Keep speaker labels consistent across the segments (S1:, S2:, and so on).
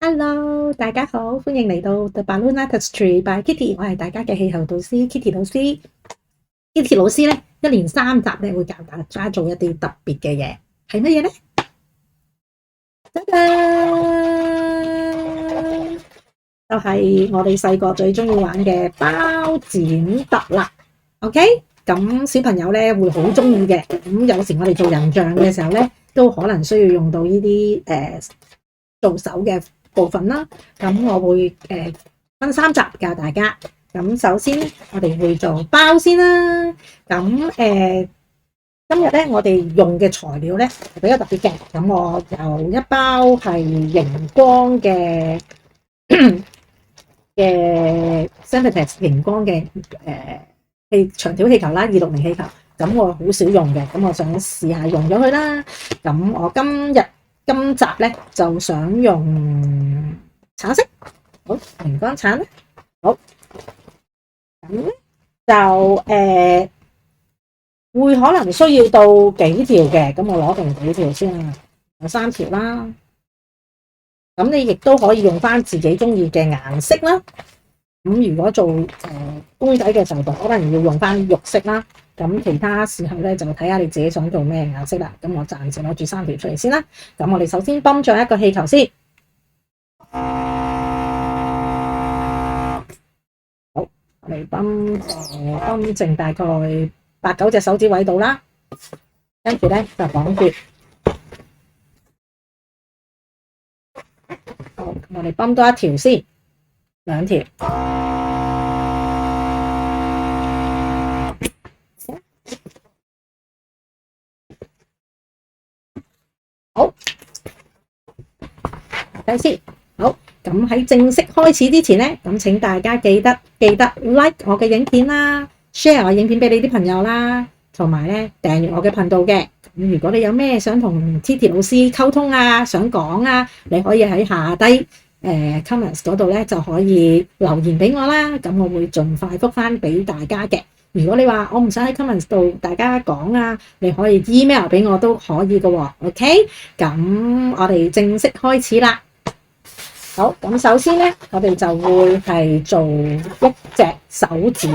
S1: Hello，大家好，歡迎嚟到 The Balloon Artistry by Kitty，我係大家嘅氣候導師 Kitty 老師。Kitty 老師咧，一連3集咧會教大家做一啲特別嘅嘢，係乜嘢咧？噔噔，就係我哋細個最中意玩嘅包剪揼啦。OK，咁小朋友咧會好中意嘅。咁有時我哋做人像嘅時候咧，都可能需要用到呢啲做手嘅部分啦。咁我會分3集教大家。咁首先我哋會做包先啦。咁今日咧我哋用嘅材料咧比較特別嘅。咁我有一包係熒光嘅Sempetex 熒光嘅長條氣球啦，260氣球。咁我好少用嘅，咁我想試下用咗佢啦。咁我今集咧就想用橙色，好，熒光橙咧，好，咁咧就會可能需要到幾條嘅，咁我攞定幾條先啦，有3條啦。咁你亦都可以用翻自己中意嘅顏色啦。咁如果做公仔嘅時候，可能要用翻肉色啦。咁其他時候咧就睇下你自己想做咩顏色啦。咁我暫時攞住3條出嚟先啦。咁我哋首先泵咗一個氣球先。好，我哋泵剩大概8、9隻手指位度啦。跟住咧就綁住。好，我哋泵多一條先，2條。好，睇先。好，咁喺正式開始之前咧，咁請大家記得 like 我嘅影片啦 ，share 我影片俾你啲朋友啦，同埋咧訂閱我嘅頻道嘅。咁如果你有咩想同 Kitty 老師溝通啊，想講啊，你可以喺下低comments 嗰度咧就可以留言俾我啦。咁我會盡快覆翻俾大家嘅。如果你話我唔想喺 comments 度大家講啊，你可以 email 俾我都可以嘅喎。OK，咁我哋正式開始啦。好，咁首先咧，我哋就會係做一隻手指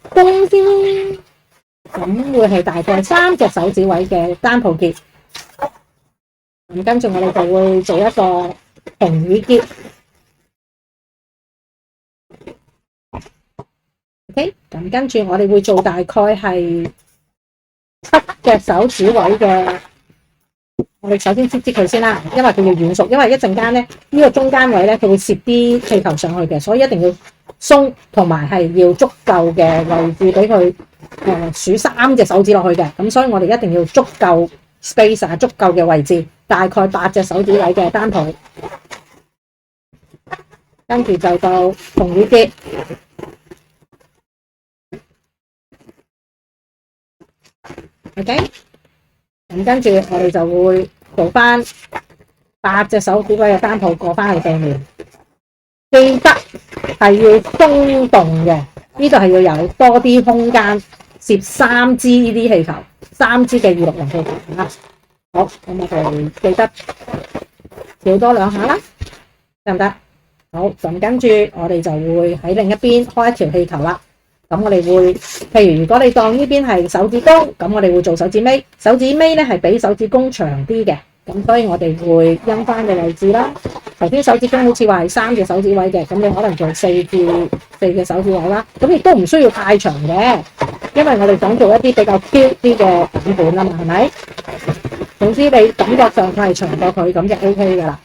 S1: 公先，咁會係大概3隻手指位嘅單鋪結。咁跟住我哋就會做一個平耳結。OK，咁跟住我哋會做大概係7隻手指位嘅。我哋首先擠佢先啦，因為佢要軟熟，因為一陣間咧呢個中間位咧佢會攝啲氣球上去嘅，所以一定要鬆，同埋係要足夠嘅位置俾佢數3隻手指落去嘅。咁所以我哋一定要足夠 space 啊，足夠嘅位置，大概8隻手指位嘅單鋪。跟住就到平耳結。OK， 咁跟住我哋就會做翻8隻手指位嘅單鋪過翻去地面，記得係要鬆動嘅，呢度係要有多啲空間攝3支呢啲氣球，3支嘅260氣球啦。好，咁我哋記得跳多2下啦，得唔得？好，咁跟住我哋就會喺另一邊開一條氣球啦。咁我哋會，譬如如果你當呢邊係手指公，咁我哋會做手指尾。手指尾咧係比手指公長啲嘅，咁所以我哋會因翻嘅位置啦。頭先手指公好似話係3隻手指位嘅，咁你可能做4嘅手指位啦。咁亦都唔需要太長嘅，因為我哋想做一啲比較 cute 啲嘅版本啊嘛，係咪？總之你感覺上佢係長過佢，咁就 OK 噶啦。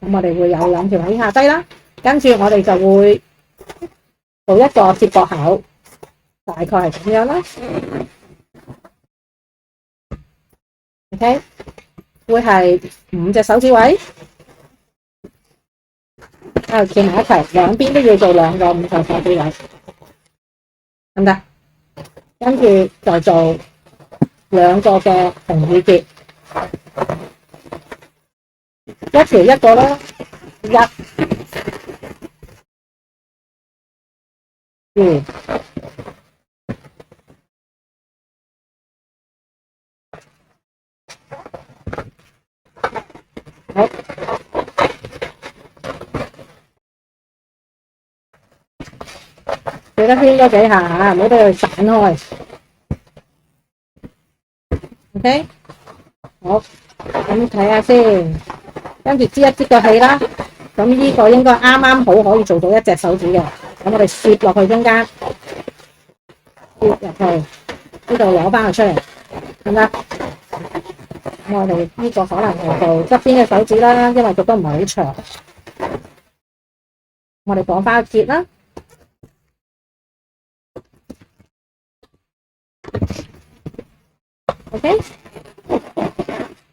S1: 咁我哋會有2條喺下低啦，跟住我哋就會做一個接駁口，大概係咁樣啦。OK， 會係5隻手指位，喺度串埋一齊，兩邊都要做2個5個手指位，得唔得？跟住就做2個嘅平耳結，一條一個啦，1、2、好，記得圈多幾下嚇，唔好俾佢散開。OK， 好，咁睇下先，跟住擠一擠個氣啦。咁呢個應該啱啱好可以做到一隻手指嘅。咁我哋攝落去中間，攝入去呢度攞翻佢出嚟，得唔得？咁我哋呢個可能係做側邊嘅手指啦，因為佢都唔係好長。我哋綁翻個結啦。OK，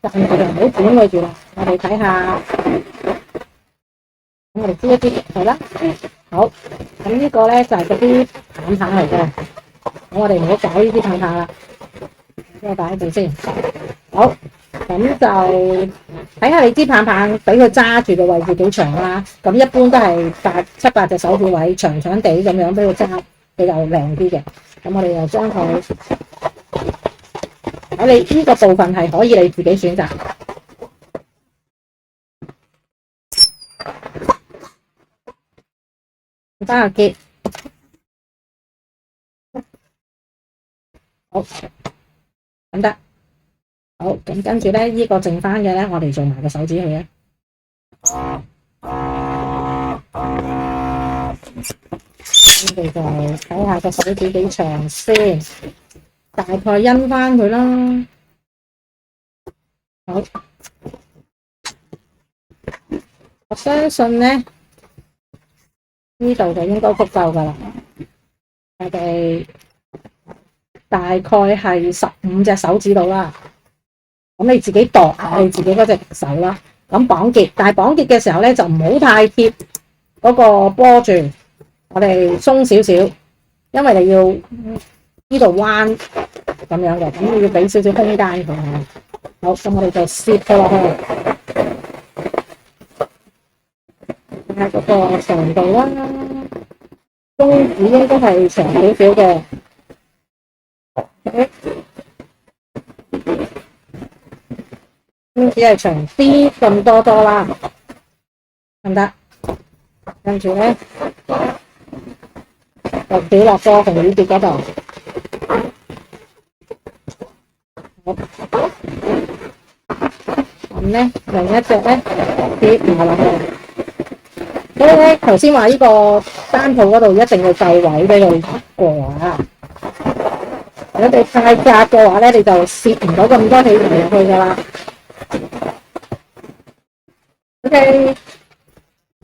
S1: 暫時就唔好剪佢住啦。我哋睇下，咁我哋擠一擠係啦。好，咁呢個咧就係嗰啲棒棒嚟嘅。咁我哋唔好搞呢啲棒棒啦，俾我擺喺度先。好，咁就睇下你支棒棒俾佢揸住嘅位置幾長啦。咁一般都係七八隻手指位，長長地咁樣俾佢揸，比較靚啲嘅。咁我哋就將佢。我哋呢個部分係可以你自己選擇，翻個結，好咁得，好咁跟住咧，呢個剩翻嘅咧，我哋做埋個手指去啊。我哋就睇下個手指幾長先，大概因翻佢啦。好，我相信咧呢度就應該足夠噶啦。我哋大概係15隻手指度啦。咁你自己度下你自己嗰隻手啦。咁綁結，但係綁結嘅時候咧就唔好太貼嗰個波住，我哋鬆少少，因為你要呢度彎咁樣嘅，咁你要俾少少空間佢。好，咁我哋就攝佢落去，睇下嗰個長度啦，中指應該係長少少嘅。中指係長啲咁多啦，得唔得？跟住咧就掉落個紅耳結嗰度。好，咁咧另一隻咧跌埋落去。所以咧頭先話呢個單鋪嗰度一定要夠位俾佢過啊！如果你太窄嘅話咧，你就攝唔到咁多氣流入去噶啦。OK，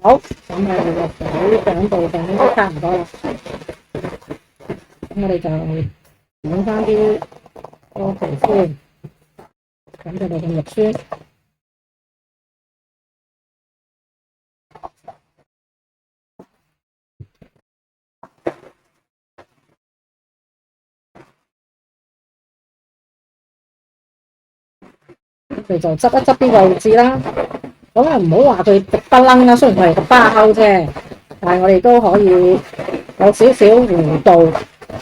S1: 好，咁我哋個手掌部分應該差唔多啦。咁我哋就剪翻啲多皮先，咁就嚟用肉酸。佢就執一執啲位置啦。咁啊唔好話佢直不楞啦，雖然佢係個包啫，但係我哋都可以有少少弧度，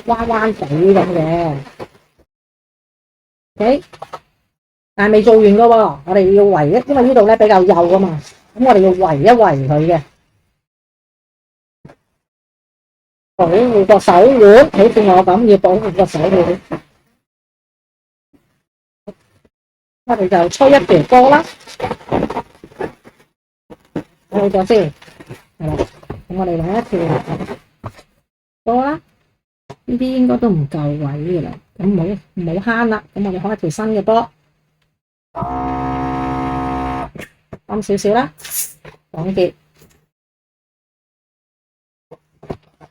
S1: 彎彎地咁嘅。OK， 但係未做完噶喎，我哋要圍一，因為呢度咧比較幼啊嘛，咁我哋要圍一圍佢嘅，保護個手腕，好似我咁要保護個手腕。我哋就吹一條波啦。好咗先，係啦。咁我哋攞一條波啦，呢啲應該都唔夠位嘅啦。咁唔好慳啦。咁我哋開一條新嘅波，啱少少啦，綁結。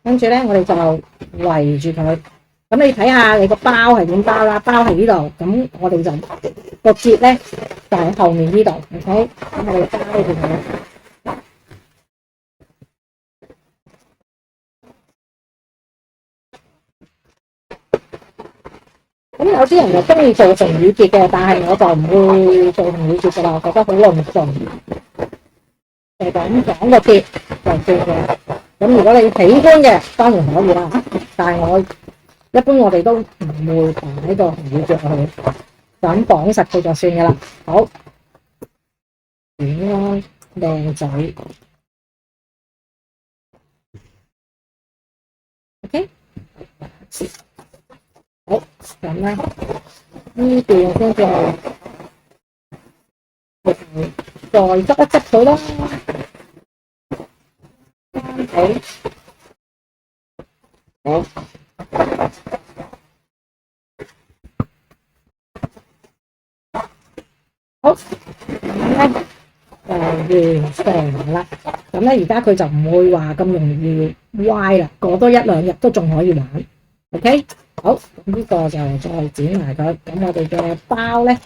S1: 跟住咧，我哋就圍住佢。咁你睇下你個包係點包啦？包喺呢度，咁我哋就個結咧就喺後面呢度。OK， 咁我哋包住佢。咁有啲人就中意做紅耳結嘅，但係我就唔會做紅耳結噶啦，我覺得好論盡。就咁綁個結就算嘅。咁如果你喜歡嘅，當然可以啦。但係一般我哋都唔會綁呢個紅耳結落去，就咁綁實佢就算嘅啦。好，點啦，靚仔。OK。先。好，咁咧呢段先至係再執一執佢啦。好，好，咁咧就完成啦。咁咧而家佢就唔會話咁容易歪啦，過多一兩日都仲可以玩。OK， 好，咁呢個就再剪埋佢。咁我哋嘅包咧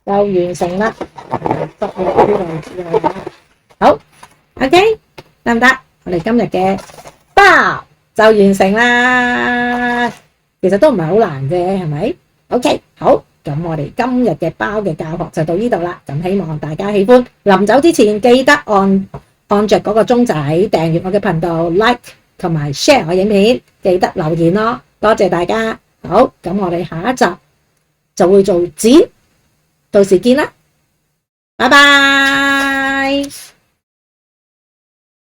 S1: 就完成啦，執落呢度之後啦。好 ，OK， 得唔得？我哋今日嘅包就完成啦。其實都唔係好難啫，係咪 ？OK， 好，咁我哋今日嘅包嘅教學就到呢度啦。咁希望大家喜歡。臨走之前記得按着嗰個鐘仔訂閱我嘅頻道 ，like 同埋 share 我影片，記得留言咯。多謝大家。好，咁我哋下一集就會做剪，到時見啦，拜拜。